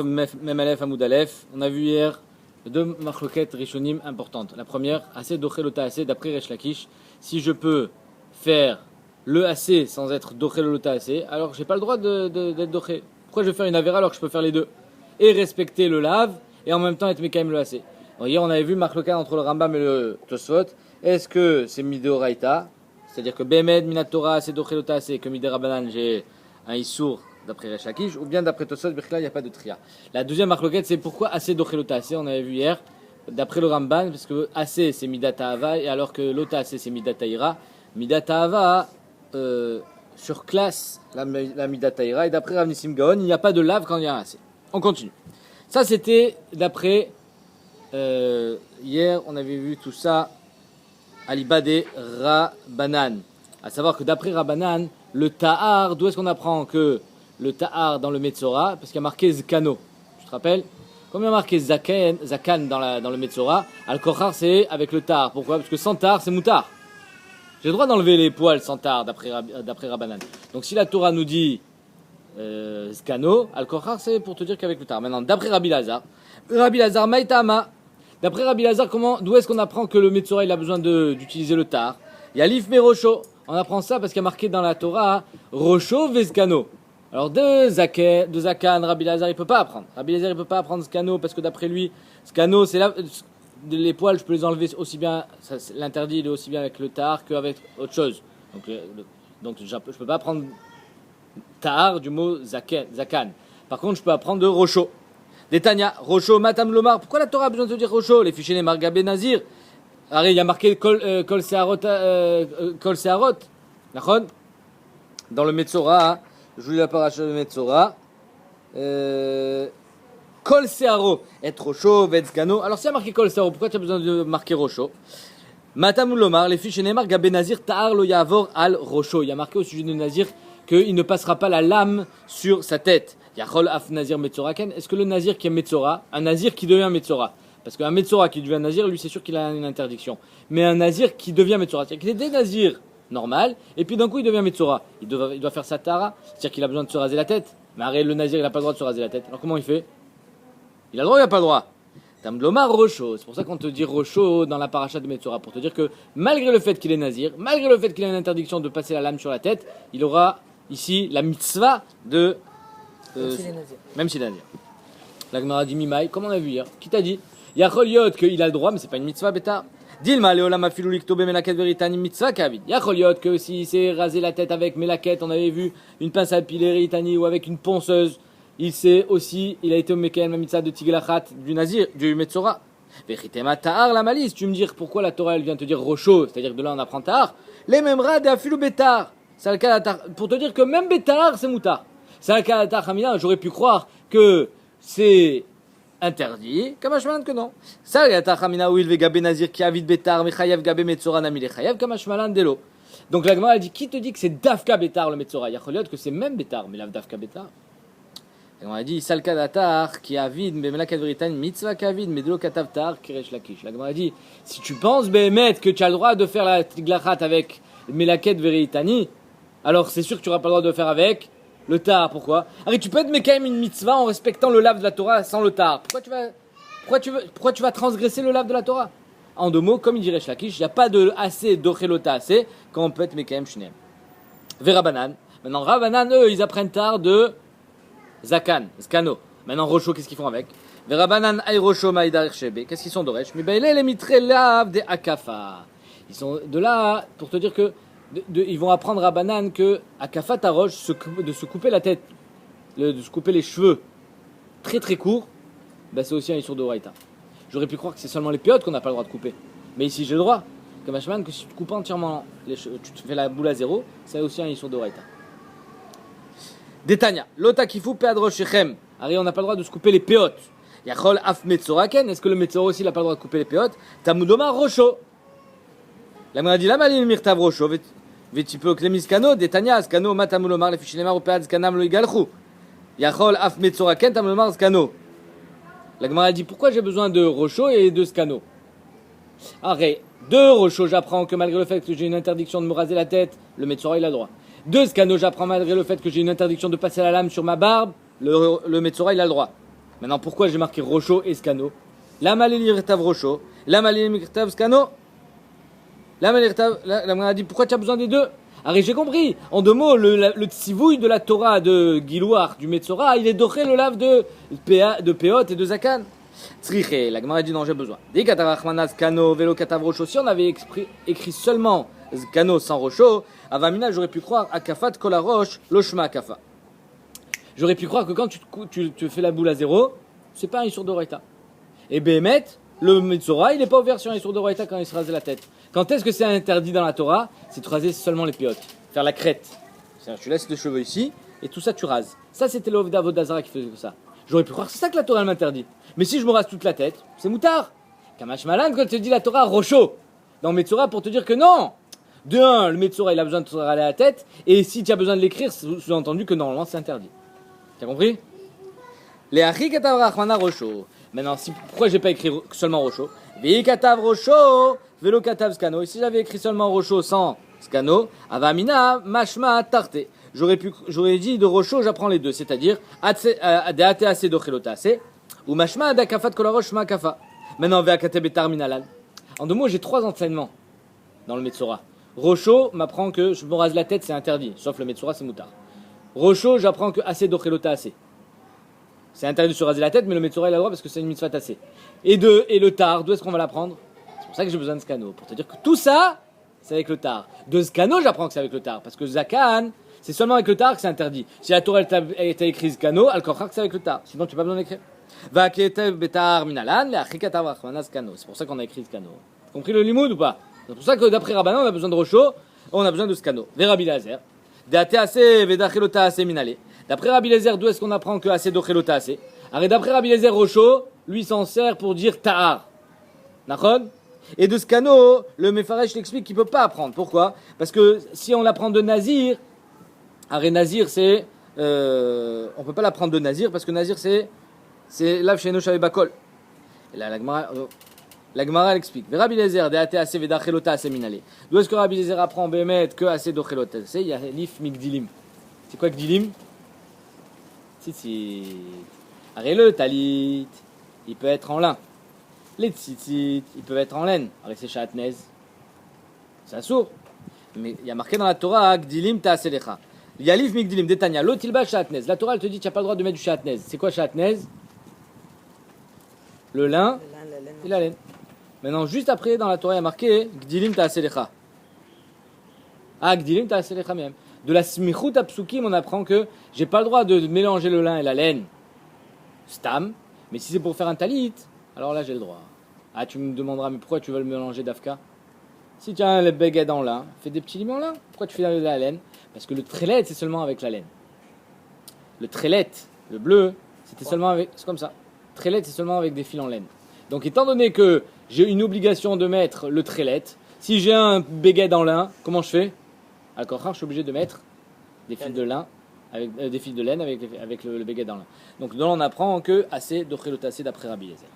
Mem Aleph Hamoud Aleph. On a vu hier deux machloket rishonim importantes. La première, assez doché lota assez d'après Resh Lakish. Si je peux faire le assez sans être doché lota assez, alors j'ai pas le droit d'être doché. Pourquoi je vais faire une avéra alors que je peux faire les deux et respecter le lave et en même temps être mekaim le assez. Alors hier on avait vu machloket entre le Rambam et le Tosfot. Est-ce que c'est midoraita, c'est-à-dire que Bemed minatora assez doché lota assez, que miderabanan j'ai un issour d'après Resh Lakish, ou bien d'après Tosfot, Birkla, il n'y a pas de tria. La deuxième marloquette, c'est pourquoi assez d'ochelota assez, on avait vu hier, d'après le Ramban, parce que assez c'est midata ava, et alors que l'ota assez c'est midata ira. Midata ava surclasse la midata ira, et d'après Rav Nissim Gaon, il n'y a pas de lave quand il y a un assez. On continue. Ça c'était d'après, hier on avait vu tout ça, Alibade Rabanan. À savoir que d'après Rabanan, le ta'ar, d'où est-ce qu'on apprend que le ta'ar dans le Metzora, parce qu'il y a marqué Zkano. Tu te rappelles? Comme il y a marqué Zakan dans le Metzora, Al-Kochar c'est avec le ta'ar. Pourquoi? Parce que sans ta'ar c'est moutar. J'ai le droit d'enlever les poils sans ta'ar d'après Rabbanan. Donc si la Torah nous dit Zkano, Al-Kochar c'est pour te dire qu'avec le ta'ar. Maintenant, d'après Rabbi Lazar, Maïtama. D'après Rabbi Lazar, d'où est-ce qu'on apprend que le Metzora il a besoin d'utiliser le ta'ar? Il y a l'if Merosho. On apprend ça parce qu'il y a marqué dans la Torah Rosho Vezkano. Alors de Zakan, Rabbi Lazar il peut pas apprendre. Rabbi Lazar il peut pas apprendre Skano parce que d'après lui, Skano c'est là les poils je peux les enlever aussi bien, l'interdit il est aussi bien avec le tahar qu'avec autre chose. Donc je peux pas apprendre tahar du mot Zakan. Par contre je peux apprendre de Rosho. Détania, Rosho, Matam Lomar. Pourquoi la Torah a besoin de dire Rosho? Les fichiers les Margabé Nazir. Alors il y a marqué Kol Seharot, dans le Metzora. Je vous lis la paracha de Metzora. Kol Searo, et Rosho, Vetzgano. Alors, s'il y a marqué Kol Searo, pourquoi tu as besoin de marquer Rosho? Matam Lomar, les fiches Neymar, Gabé Nazir, Ta'ar lo Yavor al Rosho. Il y a marqué au sujet de Nazir qu'il ne passera pas la lame sur sa tête. Yachol af Nazir Metzoraken. Est-ce que le Nazir qui est Metzora, un Nazir qui devient Metzora? Parce qu'un Metzora qui devient Nazir, lui, c'est sûr qu'il a une interdiction. Mais un Nazir qui devient Metzora, c'est-à-dire qu'il est des Nazirs normal, et puis d'un coup il devient Metzora. Il doit faire sa tara, c'est-à-dire qu'il a besoin de se raser la tête. Mais arrête, le Nazir il n'a pas le droit de se raser la tête. Alors comment il fait? Il a le droit ou il n'a pas le droit? Tamdlomar Rocho, c'est pour ça qu'on te dit Rocho dans la paracha de Metzora, pour te dire que malgré le fait qu'il est Nazir, malgré le fait qu'il a une interdiction de passer la lame sur la tête, il aura ici la mitzvah de... même s'il est Nazir. La Gemara dit Mimaï, comme on a vu hier. Qui t'a dit? Yachol Yot qu'il a le droit, mais c'est pas une mitzvah bêta. Dilma leolam afilu liktobe melaket veritani mitzvah kavid. Yacholiot que s'il s'est rasé la tête avec melaket, on avait vu une pince à piler ritani ou avec une ponceuse, il a été au mekayen la mitzvah de tiglachat du nazir, du metzora. Veritema ta'ar la malice. Tu me dis pourquoi la Torah elle vient te dire rocho, c'est-à-dire de là on apprend ta'ar. Les mêmes rad afilu betar. Pour te dire que même betar c'est moutar. Salkalatar hamina, j'aurais pu croire que c'est interdit, Kamashmalan que non. Ça, il y a Tachamina ou il ve gabé nazir qui avid betar, mechayav gabé metzora namile chayav, Kamashmalan delo. Donc la Gemara dit qui te dit que c'est dafka betar le metzora? Il y a choliot que c'est même betar, mais la dafka betar. La Gemara dit salka datar qui avid bemelakat veritan mitzvah kavid medelo katavtar kiresh lakish. La Gemara dit si tu penses behemet que tu as le droit de faire la tiglachat avec melaket veritani, alors c'est sûr que tu n'auras pas le droit de faire avec le tar. Pourquoi? Arrête, tu peux être mekaim une mitzvah en respectant le lave de la Torah sans le tar. Pourquoi tu vas transgresser le lave de la Torah? En deux mots, comme il dirait Shlakish, il n'y a pas de assez d'ochelota assez quand on peut être mekaim shneem. Verabanan. Maintenant, Rabanan, eux, ils apprennent tard de Zakan, Skano. Maintenant, Rosho, qu'est-ce qu'ils font avec? Verabanan ay Rosho maïdar shebe. Qu'est-ce qu'ils sont d'Oresh? Mais ben, les mitre lav de akafa. Ils sont de là pour te dire que ils vont apprendre à Banan que à Kafat Arosh de se couper la tête, de se couper les cheveux très très courts, bah c'est aussi un issur de Horaïta. J'aurais pu croire que c'est seulement les piotes qu'on n'a pas le droit de couper. Mais ici j'ai le droit. Comme Hashman, que si tu coupes entièrement les cheveux, tu te fais la boule à zéro, c'est aussi un issur de Horaïta. Détania, Lota Kifu Peadrosh Shechem. Ari, on n'a pas le droit de se couper les péotes. Yachol Af Metzoraken, est-ce que le Metzora aussi n'a pas le droit de couper les péotes? Tamudoma Rosho. La m'a dit la maline Mirtav Rosho. Vetipo Klemiskano, Detania, Skano, Matamulomar, les fichiers Lemar, Opead, Skanam, lo Igalchou. Yachol, Af Metzoraken, Tamulomar, Skano. La Gemara dit pourquoi j'ai besoin de Rosho et de Skano? Arrête, de Rosho, j'apprends que malgré le fait que j'ai une interdiction de me raser la tête, le Metzora il a le droit. De Skano, j'apprends malgré le fait que j'ai une interdiction de passer la lame sur ma barbe, le Metzora il a le droit. Maintenant, pourquoi j'ai marqué Rocho et Scano? Lama l'irtav Rocho, Lama l'irtav Scano. Lama l'irtav, la Gemara a dit pourquoi tu as besoin des deux? Alors j'ai compris. En deux mots, le tsivouille de la Torah de Gilouar, du Metzora, il est doré le lave de Péot et de Zakan. Tzriché, la Gemara a dit non, j'ai besoin. Dit katav Achmana Scano, Velo katav Rocho. Si on avait écrit seulement Scano sans Rocho, Avamina, j'aurais pu croire Akafat Kolarosh, Loshma Akafa. J'aurais pu croire que quand tu fais la boule à zéro, c'est pas un Issour d'Oraita. Et Béhémet, le Metzora, il n'est pas ouvert sur un Issour d'Oraita quand il se rase la tête. Quand est-ce que c'est interdit dans la Torah? C'est de raser seulement les péotes, faire la crête. C'est-à-dire, tu laisses les cheveux ici, et tout ça tu rases. Ça, c'était l'Ovda Vodazara qui faisait ça. J'aurais pu croire que c'est ça que la Torah m'interdit. Mais si je me rase toute la tête, c'est moutard. Kamash Malan, quand tu dis la Torah, Rocho. Dans Metzora, pour te dire que non. De un, le Metzora, il a besoin de se raser la tête, et si tu as besoin de l'écrire, c'est sous-entendu que normalement c'est interdit. T'as compris? Les Achi Katav Rachmana Rocho. Maintenant, pourquoi j'ai pas écrit seulement Rocho? Vi Katav Rocho, Velo Katav Scano. Et si j'avais écrit seulement Rocho sans Scano, Avamina, Mashma, Tarte. J'aurais dit de Rocho, j'apprends les deux, c'est-à-dire Deate Ase Dochelota Ase, ou Mashma, Dakafat Kolarosh Makafa. Maintenant, Veakate Betar Minalan. En deux mots, j'ai trois enseignements dans le Metzora. Rocho m'apprend que je me rase la tête, c'est interdit, sauf le Metzora, c'est moutard. Rocho, j'apprends que Ase Dochelota Ase. C'est interdit de se raser la tête, mais le Metzora il a le droit parce que c'est une mitzvah tassée. Et le tar, d'où est-ce qu'on va l'apprendre? C'est pour ça que j'ai besoin de Scano. Pour te dire que tout ça, c'est avec le tar. De Scano, j'apprends que c'est avec le tar. Parce que Zakan, c'est seulement avec le tar que c'est interdit. Si la Torah t'a écrit Scano, elle comprend que c'est avec le tar. Sinon, tu n'as pas besoin d'écrire. C'est pour ça qu'on a écrit Scano. T'as compris le limoud ou pas? C'est pour ça que d'après Rabbanan, on a besoin de Rocho, on a besoin de Scano. Rabbi Eliezer. D'après Rabbi Eliezer, d'où est-ce qu'on apprend que assez dochelota assez? Alors d'après Rabbi Eliezer, Rocho, lui s'en sert pour dire ta'ar. Nachon? Et de Scano, le Mefaresh l'explique qu'il ne peut pas apprendre. Pourquoi? Parce que si on l'apprend de Nazir, alors Nazir c'est... on ne peut pas l'apprendre de Nazir parce que Nazir c'est Lav Sheino Shaveh Bakol. Et là la Gemara elle explique. Rabbi Eliezer, de'ate assez vedachelota assez minale. D'où est-ce que Rabbi Eliezer apprend Bémet que assez dochelota assez? Il y a Lif Migdilim. C'est quoi Gdilim? Tzitzit. Arrête le talit, il peut être en lin. Les tzitzit, ils peuvent être en laine. Arrête c'est chatnez. C'est assourd. Mais il y a marqué dans la Torah, Gdilim ta'aselecha. Yalif Migdilim, Detania, l'otilba chatnez. La Torah elle te dit tu n'as pas le droit de mettre du chatnez. C'est quoi chatnez? Le lin et la laine. Maintenant, juste après, dans la Torah, il y a marqué Gdilim ta'aselecha. Ah, Gdilim ta'aselecha même. De la smichut apsukim, on apprend que j'ai pas le droit de mélanger le lin et la laine. Stam. Mais si c'est pour faire un talit, alors là j'ai le droit. Ah, tu me demanderas, mais pourquoi tu veux le mélanger d'Afka? Si tu as un baguette en lin, fais des petits limons là. Pourquoi tu fais de la laine? Parce que le trélet, c'est seulement avec la laine. Le trélet, le bleu, c'était seulement avec. C'est comme ça. Trélet, c'est seulement avec des fils en laine. Donc, étant donné que j'ai une obligation de mettre le trélet, si j'ai un baguette en lin, comment je fais? À contraire, je suis obligé de mettre des fils de lin, avec des fils de laine avec le baguette en lin. Donc, là, on apprend que assez d'ochelot assez d'après Rabbi Eliezer.